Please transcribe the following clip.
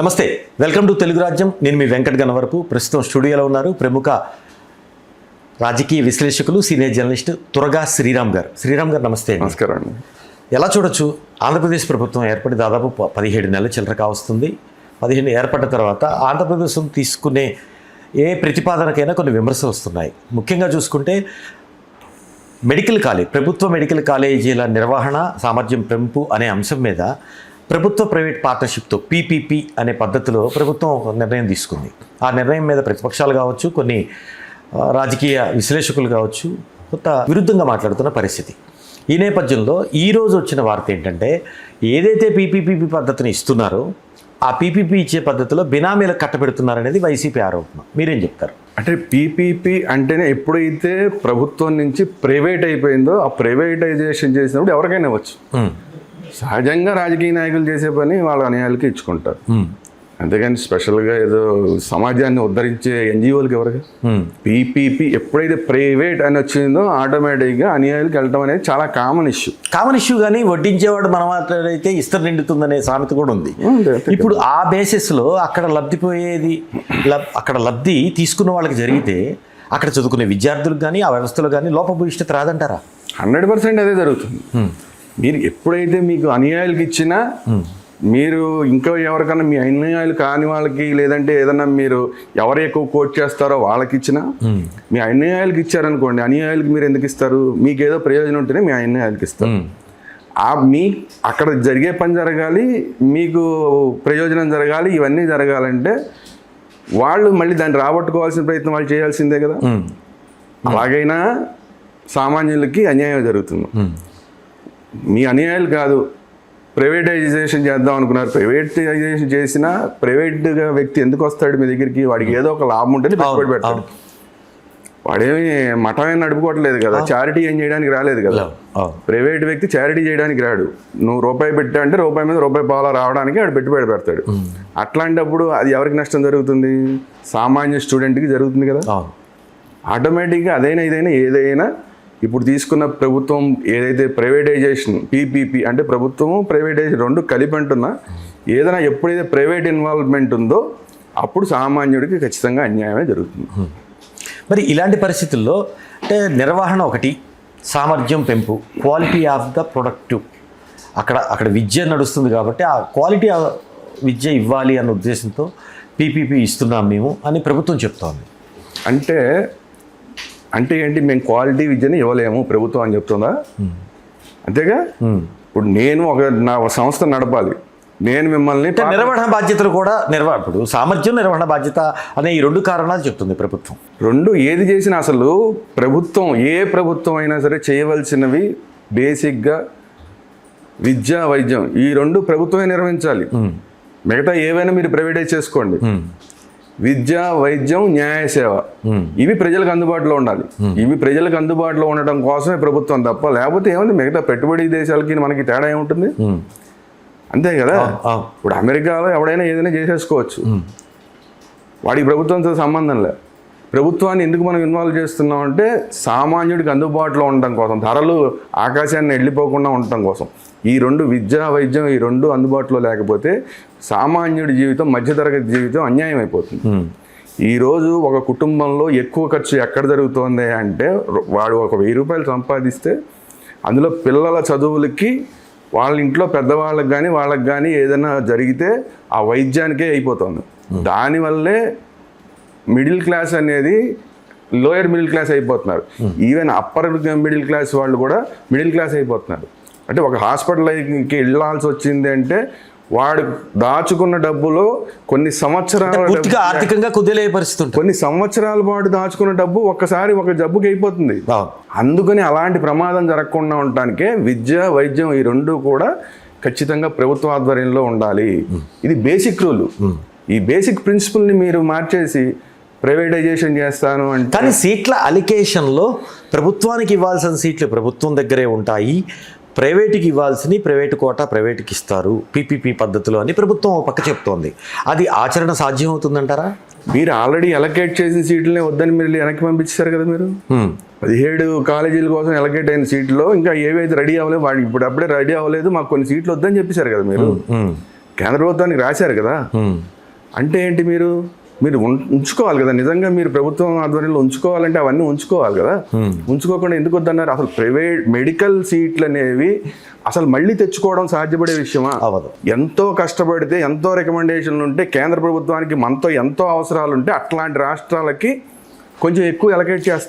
నమస్తే, welcome to Telugu రాజ్యం. నేను మీ వెంకట్ గన్నవరపు. ప్రస్తుతం స్టూడియోలో ఉన్నారు ప్రముఖ రాజకీయ విశ్లేషకులు, సీనియర్ జర్నలిస్ట్ తురగా శ్రీరామ్ గారు. శ్రీరామ్ గారు నమస్తే. నమస్కారం అండి. ఎలా చూడొచ్చు, ఆంధ్రప్రదేశ్ ప్రభుత్వం ఏర్పడి దాదాపు 17 నెలల చిల్లర కావస్తుంది. 15 ఏర్పడ్డ తర్వాత ఆంధ్రప్రదేశ్ తీసుకునే ఏ ప్రతిపాదనకైనా కొన్ని విమర్శలు వస్తున్నాయి. ముఖ్యంగా చూసుకుంటే మెడికల్ కాలేజ్, ప్రభుత్వ మెడికల్ కాలేజీల నిర్వహణ సామర్థ్యం పెంపు అనే అంశం మీద ప్రభుత్వ ప్రైవేట్ పార్ట్నర్షిప్తో పీపీపీ అనే పద్ధతిలో ప్రభుత్వం ఒక నిర్ణయం తీసుకుంది. ఆ నిర్ణయం మీద ప్రతిపక్షాలు కావచ్చు, కొన్ని రాజకీయ విశ్లేషకులు కావచ్చు కొంత విరుద్ధంగా మాట్లాడుతున్న పరిస్థితి. ఈ నేపథ్యంలో ఈరోజు వచ్చిన వార్త ఏంటంటే, ఏదైతే పీపీపీ పద్ధతిని ఇస్తున్నారో ఆ పీపీపీ ఇచ్చే పద్ధతిలో బినామీలకు కట్టబెడుతున్నారనేది వైసీపీ ఆరోపణ. మీరేం చెప్తారు? అంటే పీపీపీ అంటేనే ఎప్పుడైతే ప్రభుత్వం నుంచి ప్రైవేట్ అయిపోయిందో, ఆ ప్రైవేటైజేషన్ చేసినప్పుడు ఎవరికైనా ఇవ్వచ్చు. సహజంగా రాజకీయ నాయకులు చేసే పని వాళ్ళ అనుయాయులకి ఇచ్చుకుంటారు. అంతేగాని స్పెషల్గా ఏదో సమాజాన్ని ఉద్ధరించే ఎన్జిఓలకి ఎవరికి. పీపీపీ ఎప్పుడైతే ప్రైవేట్ అని వచ్చిందో ఆటోమేటిక్గా అనుయాయులకి వెళ్ళటం అనేది చాలా కామన్ ఇష్యూ. కానీ వడ్డించేవాడు మన మాట్లాడైతే ఇస్తరు నిండుతుందనే సామెత కూడా ఉంది. ఇప్పుడు ఆ బేసిస్లో అక్కడ అక్కడ లబ్ధి తీసుకున్న వాళ్ళకి జరిగితే అక్కడ చదువుకునే విద్యార్థులకు కానీ ఆ వ్యవస్థలో కానీ లోపభూయిష్టత రాదంటారా? 100% అదే జరుగుతుంది. మీరు ఎప్పుడైతే మీకు అనుయాయులకి ఇచ్చినా, మీరు ఇంకా ఎవరికన్నా మీ అనుయాయులు కాని వాళ్ళకి, లేదంటే ఏదన్నా మీరు ఎవరు ఎక్కువ కోట్ చేస్తారో వాళ్ళకి ఇచ్చినా, మీ అనుయాయులకి ఇచ్చారనుకోండి, అనుయాయులకి మీరు ఎందుకు ఇస్తారు? మీకు ఏదో ప్రయోజనం ఉంటేనే మీ అనుయాయులకి ఇస్తారు. మీ అక్కడ జరిగే పని జరగాలి, మీకు ప్రయోజనం జరగాలి, ఇవన్నీ జరగాలంటే వాళ్ళు మళ్ళీ దాన్ని రాబట్టుకోవాల్సిన ప్రయత్నం వాళ్ళు చేయాల్సిందే కదా. అలాగైనా సామాన్యులకి అన్యాయం జరుగుతుంది. మీ అనుయాయులు కాదు, ప్రైవేటైజేషన్ చేద్దాం అనుకున్నారు. ప్రైవేటైజేషన్ చేసినా ప్రైవేట్గా వ్యక్తి ఎందుకు వస్తాడు మీ దగ్గరికి? వాడికి ఏదో ఒక లాభం ఉంటేనే పెట్టుబడి పెడతాడు. వాడేమి మఠమేం నడుపుకోవట్లేదు కదా, చారిటీ ఏం చేయడానికి రాలేదు కదా. ప్రైవేట్ వ్యక్తి చారిటీ చేయడానికి రాడు. నువ్వు రూపాయి పెట్టా అంటే రూపాయి మీద రూపాయి పాల రావడానికి వాడు పెట్టుబడి పెడతాడు. అట్లాంటప్పుడు అది ఎవరికి నష్టం జరుగుతుంది? సామాన్య స్టూడెంట్కి జరుగుతుంది కదా. ఆటోమేటిక్గా అదైనా ఇదైనా ఏదైనా ఇప్పుడు తీసుకున్న ప్రభుత్వం ఏదైతే ప్రైవేటైజేషన్, పీపీపీ అంటే ప్రభుత్వము ప్రైవేటైజేషన్ రెండు కలిపి అంటున్నా, ఏదైనా ఎప్పుడైతే ప్రైవేట్ ఇన్వాల్వ్మెంట్ ఉందో అప్పుడు సామాన్యుడికి ఖచ్చితంగా అన్యాయమే జరుగుతుంది. మరి ఇలాంటి పరిస్థితుల్లో అంటే నిర్వహణ ఒకటి, సామర్థ్యం పెంపు, క్వాలిటీ ఆఫ్ ద ప్రొడక్టివ్, అక్కడ విద్య నడుస్తుంది కాబట్టి ఆ క్వాలిటీ విద్య ఇవ్వాలి అన్న ఉద్దేశంతో పీపీపీ ఇస్తున్నాం మేము అని ప్రభుత్వం చెప్తోంది. అంటే ఏంటి? మేము క్వాలిటీ విద్యని ఇవ్వలేము ప్రభుత్వం అని చెప్తుందా? అంతేగా. ఇప్పుడు నేను నా సంస్థ నడపాలి, నేను మిమ్మల్ని నిర్వహణ బాధ్యతలు కూడా ఇప్పుడు సామర్థ్యం, నిర్వహణ బాధ్యత అనే ఈ రెండు కారణాలు చెప్తుంది ప్రభుత్వం. రెండు ఏది చేసినా అసలు ప్రభుత్వం, ఏ ప్రభుత్వం అయినా సరే చేయవలసినవి బేసిక్గా విద్య, వైద్యం, ఈ రెండు ప్రభుత్వమే నిర్వహించాలి. మిగతా ఏవైనా మీరు ప్రైవేటైజ్ చేసుకోండి. విద్య, వైద్యం, న్యాయ సేవ ఇవి ప్రజలకు అందుబాటులో ఉండాలి. ఇవి ప్రజలకు అందుబాటులో ఉండటం కోసమే ప్రభుత్వం తప్ప, లేకపోతే ఏముంది? మిగతా పెట్టుబడి దేశాలకి మనకి తేడా ఏముంటుంది? అంతే కదా. ఇప్పుడు అమెరికాలో ఎవడైనా ఏదైనా చేసేసుకోవచ్చు, వాడికి ప్రభుత్వంతో సంబంధం లేదు. ప్రభుత్వాన్ని ఎందుకు మనం ఇన్వాల్వ్ చేస్తున్నాం అంటే సామాన్యుడికి అందుబాటులో ఉండటం కోసం, ధరలు ఆకాశాన్ని వెళ్ళిపోకుండా ఉండటం కోసం. ఈ రెండు, విద్య, వైద్యం, ఈ రెండు అందుబాటులో లేకపోతే సామాన్యుడి జీవితం, మధ్యతరగతి జీవితం అన్యాయం అయిపోతుంది. ఈరోజు ఒక కుటుంబంలో ఎక్కువ ఖర్చు ఎక్కడ జరుగుతుంది అంటే, వాడు ఒక 1000 రూపాయలు సంపాదిస్తే అందులో పిల్లల చదువులకి, వాళ్ళ ఇంట్లో పెద్దవాళ్ళకి కానీ వాళ్ళకి కానీ ఏదైనా జరిగితే ఆ వైద్యానికే అయిపోతుంది. దానివల్లే మిడిల్ క్లాస్ అనేది లోయర్ మిడిల్ క్లాస్ అయిపోతున్నారు. ఈవెన్ అప్పర్ మిడిల్ క్లాస్ వాళ్ళు కూడా మిడిల్ క్లాస్ అయిపోతున్నారు. అంటే ఒక హాస్పిటల్కి వెళ్ళాల్సి వచ్చింది అంటే వాడు దాచుకున్న డబ్బులో కొన్ని సంవత్సరాల ఆర్థికంగా కుదేలే పరిస్థితి, కొన్ని సంవత్సరాల పాటు దాచుకున్న డబ్బు ఒక్కసారి ఒక జబ్బుకి అయిపోతుంది. అందుకని అలాంటి ప్రమాదం జరగకుండా ఉండటానికే విద్య, వైద్యం ఈ రెండు కూడా ఖచ్చితంగా ప్రభుత్వ ఆధ్వర్యంలో ఉండాలి. ఇది బేసిక్ రూల్. ఈ బేసిక్ ప్రిన్సిపల్ని మీరు మార్చేసి ప్రైవేటైజేషన్ చేస్తాను అంటే, కానీ సీట్ల అలికేషన్లో ప్రభుత్వానికి ఇవ్వాల్సిన సీట్లు ప్రభుత్వం దగ్గరే ఉంటాయి, ప్రైవేటుకి ఇవ్వాల్సినవి ప్రైవేటు కోటా ప్రైవేటుకి ఇస్తారు పీపీపీ పద్ధతిలో అని ప్రభుత్వం పక్క చెప్తోంది. అది ఆచరణ సాధ్యం అవుతుందంటారా? మీరు ఆల్రెడీ అలకేట్ చేసిన సీట్లనే వద్దని మీరు వెనక్కి పంపించారు కదా. మీరు 17 కాలేజీల కోసం అలకేట్ అయిన సీట్లో ఇంకా ఏవైతే రెడీ అవ్వలేదు, వాడు ఇప్పుడు అప్పుడే రెడీ అవ్వలేదు, మాకు కొన్ని సీట్లు వద్దని చెప్పేశారు కదా మీరు. కేంద్ర ప్రభుత్వానికి రాశారు కదా, అంటే ఏంటి మీరు ఉంచుకోవాలి కదా, నిజంగా మీరు ప్రభుత్వం ఆధ్వర్యంలో ఉంచుకోవాలంటే అవన్నీ ఉంచుకోవాలి కదా. ఉంచుకోకుండా ఎందుకు వద్దన్నారు? అసలు ప్రైవేట్ మెడికల్ సీట్లు అనేవి అసలు మళ్ళీ తెచ్చుకోవడం సాధ్యపడే విషయమా? అవ్వదు. ఎంతో కష్టపడితే, ఎంతో రికమెండేషన్లు ఉంటే, కేంద్ర ప్రభుత్వానికి మనతో ఎంతో అవసరాలు ఉంటే అట్లాంటి రాష్ట్రాలకి కొంచెం ఎక్కువ ఎలకేట్ చేస్తారు.